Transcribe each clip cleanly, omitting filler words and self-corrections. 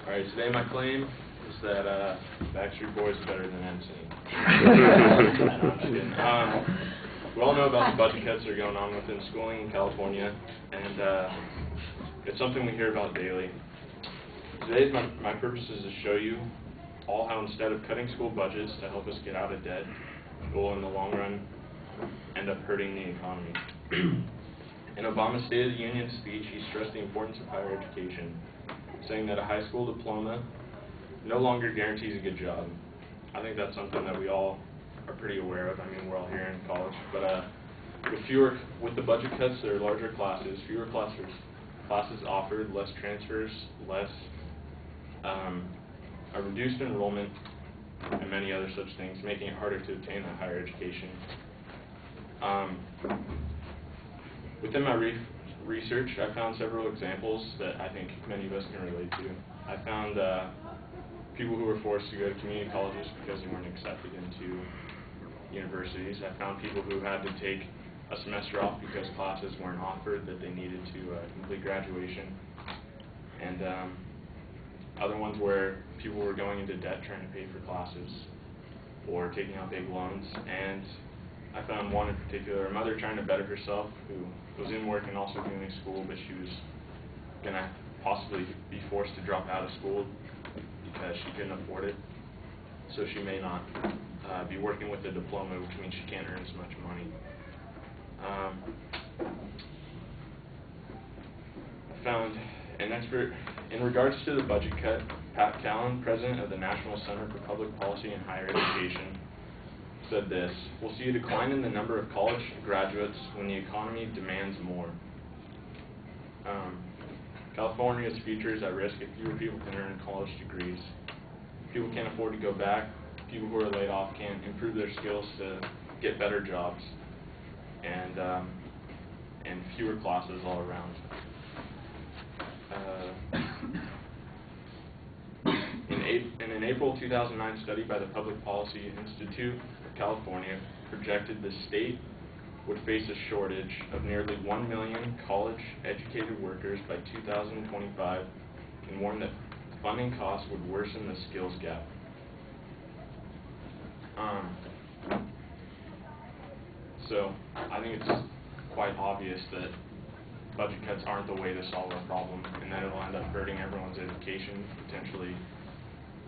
Alright, today my claim is that Backstreet Boys is better than NSYNC. No, I'm just kidding. We all know about the budget cuts that are going on within schooling in California, and it's something we hear about daily. Today my purpose is to show you all how instead of cutting school budgets to help us get out of debt, it will in the long run end up hurting the economy. In Obama's State of the Union speech, he stressed the importance of higher education, saying that a high school diploma no longer guarantees a good job. I think that's something that we all are pretty aware of. I mean, we're all here in college, but with the budget cuts, there are larger classes, fewer classes offered, less transfers, less a reduced enrollment, and many other such things, making it harder to obtain a higher education. Within my research, I found several examples that I think many of us can relate to. I found people who were forced to go to community colleges because they weren't accepted into universities. I found people who had to take a semester off because classes weren't offered that they needed to complete graduation. And other ones where people were going into debt trying to pay for classes or taking out big loans. And I found one in particular, a mother trying to better herself who was in work and also doing school, but she was going to possibly be forced to drop out of school because she couldn't afford it. So she may not be working with a diploma, which means she can't earn as much money. I found an expert in regards to the budget cut. Pat Callan, president of the National Center for Public Policy and Higher Education, said this: "We'll see a decline in the number of college graduates when the economy demands more. California's future is at risk if fewer people can earn college degrees. People can't afford to go back. People who are laid off can't improve their skills to get better jobs, and fewer classes all around." In an April 2009 study by the Public Policy Institute of California, projected the state would face a shortage of nearly 1 million college-educated workers by 2025, and warned that funding costs would worsen the skills gap. So I think it's quite obvious that budget cuts aren't the way to solve our problem, and that it'll end up hurting everyone's education, potentially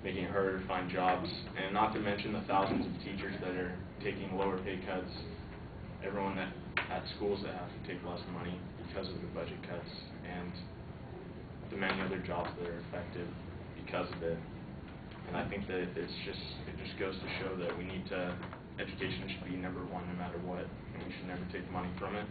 making it harder to find jobs, and not to mention the thousands of teachers that are taking lower pay cuts, everyone at schools that have to take less money because of the budget cuts, and the many other jobs that are affected because of it. And I think that it just goes to show that education should be number one no matter what, and we should never take money from it.